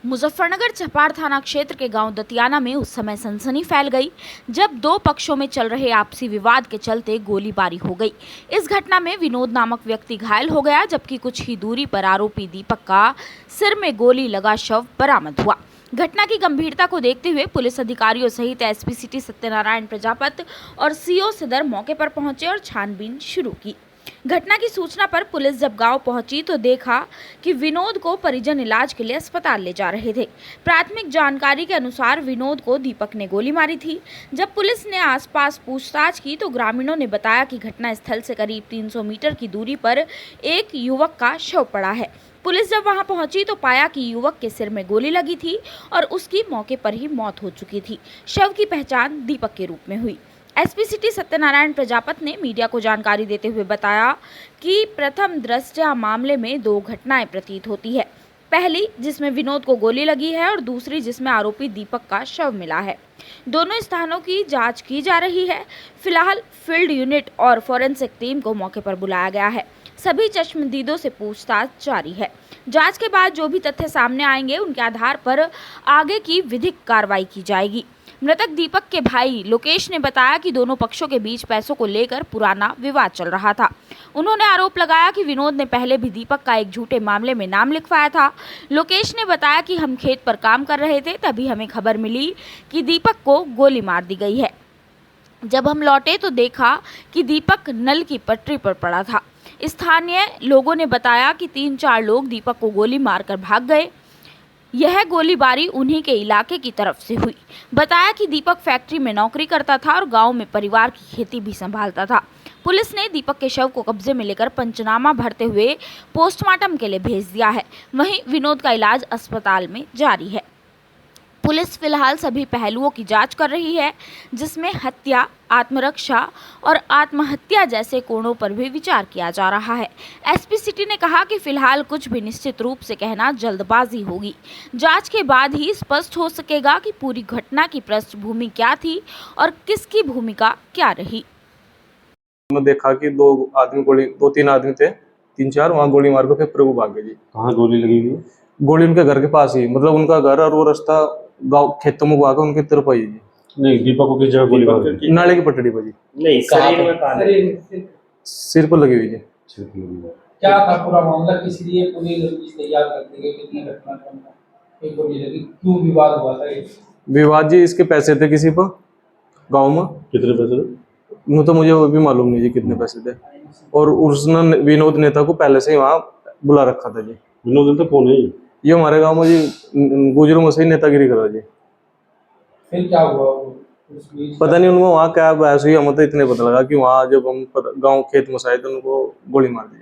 मुजफ्फरनगर चपाड़ थाना क्षेत्र के गांव दतियाना में उस समय सनसनी फैल गई जब दो पक्षों में चल रहे आपसी विवाद के चलते गोलीबारी हो गई। इस घटना में विनोद नामक व्यक्ति घायल हो गया, जबकि कुछ ही दूरी पर आरोपी दीपक का सिर में गोली लगा शव बरामद हुआ। घटना की गंभीरता को देखते हुए पुलिस अधिकारियों सहित एसपी सिटी सत्यनारायण प्रजापत और सीओ सदर मौके पर पहुंचे और छानबीन शुरू की। घटना की सूचना पर पुलिस जब गांव पहुंची तो देखा कि विनोद को परिजन इलाज के लिए अस्पताल ले जा रहे थे। प्राथमिक जानकारी के अनुसार विनोद को दीपक ने गोली मारी थी। जब पुलिस ने आसपास पूछताछ की तो ग्रामीणों ने बताया कि घटना स्थल से करीब 300 मीटर की दूरी पर एक युवक का शव पड़ा है। पुलिस जब वहां पहुंची तो पाया कि युवक के सिर में गोली लगी थी और उसकी मौके पर ही मौत हो चुकी थी। शव की पहचान दीपक के रूप में हुई। एसपी सिटी सत्यनारायण प्रजापत ने मीडिया को जानकारी देते हुए बताया कि प्रथम दृष्टया मामले में दो घटनाएं प्रतीत होती है। पहली जिसमें विनोद को गोली लगी है और दूसरी जिसमें आरोपी दीपक का शव मिला है। दोनों स्थानों की जांच की जा रही है। फिलहाल फील्ड यूनिट और फोरेंसिक टीम को मौके पर बुलाया गया है। सभी चश्मदीदों से पूछताछ जारी है। जांच के बाद जो भी तथ्य सामने आएंगे उनके आधार पर आगे की विधिक कार्रवाई की जाएगी। मृतक दीपक के भाई लोकेश ने बताया कि दोनों पक्षों के बीच पैसों को लेकर पुराना विवाद चल रहा था। उन्होंने आरोप लगाया कि विनोद ने पहले भी दीपक का एक झूठे मामले में नाम लिखवाया था। लोकेश ने बताया कि हम खेत पर काम कर रहे थे, तभी हमें खबर मिली कि दीपक को गोली मार दी गई है। जब हम लौटे तो देखा कि दीपक नल की पटरी पर पड़ा था। स्थानीय लोगों ने बताया कि 3-4 लोग दीपक को गोली मारकर भाग गए। यह गोलीबारी उन्हीं के इलाके की तरफ से हुई। बताया कि दीपक फैक्ट्री में नौकरी करता था और गांव में परिवार की खेती भी संभालता था। पुलिस ने दीपक के शव को कब्जे में लेकर पंचनामा भरते हुए पोस्टमार्टम के लिए भेज दिया है। वहीं विनोद का इलाज अस्पताल में जारी है। पुलिस फिलहाल सभी पहलुओं की जांच कर रही है, जिसमें हत्या, आत्मरक्षा और आत्महत्या जैसे कोणों पर भी विचार किया जा रहा है। एसपी सिटी ने कहा कि फिलहाल कुछ भी निश्चित रूप से कहना जल्दबाजी होगी। जांच के बाद ही स्पष्ट हो सकेगा कि पूरी घटना की पृष्ठभूमि क्या थी और किसकी भूमिका क्या रही। देखा कि दो तीन आदमी थे, 3-4 वहाँ गोली मार के फिर प्रभु भाग गए जी। कहाँ गोली लगी हुई? गोली उनके घर के पास ही, मतलब उनका घर और वो रास्ता गांव खेतों में हुआ उनकी तरफ आई जी। नहीं, दीपक को किस जगह गोली मारी? नाले की पटड़ी पर जी। नहीं, शरीर में कहाँ लगी? सिर पर लगी हुई जी। क्या था पूरा मामला, किस लिए पूरी रंजिश तैयार करते गए, कितने घटनाक्रम था, एक गोली लगी, क्यों विवाद हुआ था? विवाद जी इसके पैसे थे किसी पर गांव में। कितने पैसे थे? वो तो मुझे वो भी मालूम नहीं जी कितने पैसे थे। और उसने विनोद नेता को पहले से ही वहाँ बुला रखा था जी। विनोद नेता कौन है? ये हमारे गांव में जी गुजरों में से ही नेतागिरी करा जी। फिर क्या हुआ? पता नहीं उनको वहाँ क्या बहस हुई, हमें तो इतने पता लगा कि वहाँ जब हम गांव खेत में आए तो उनको गोली मार दी।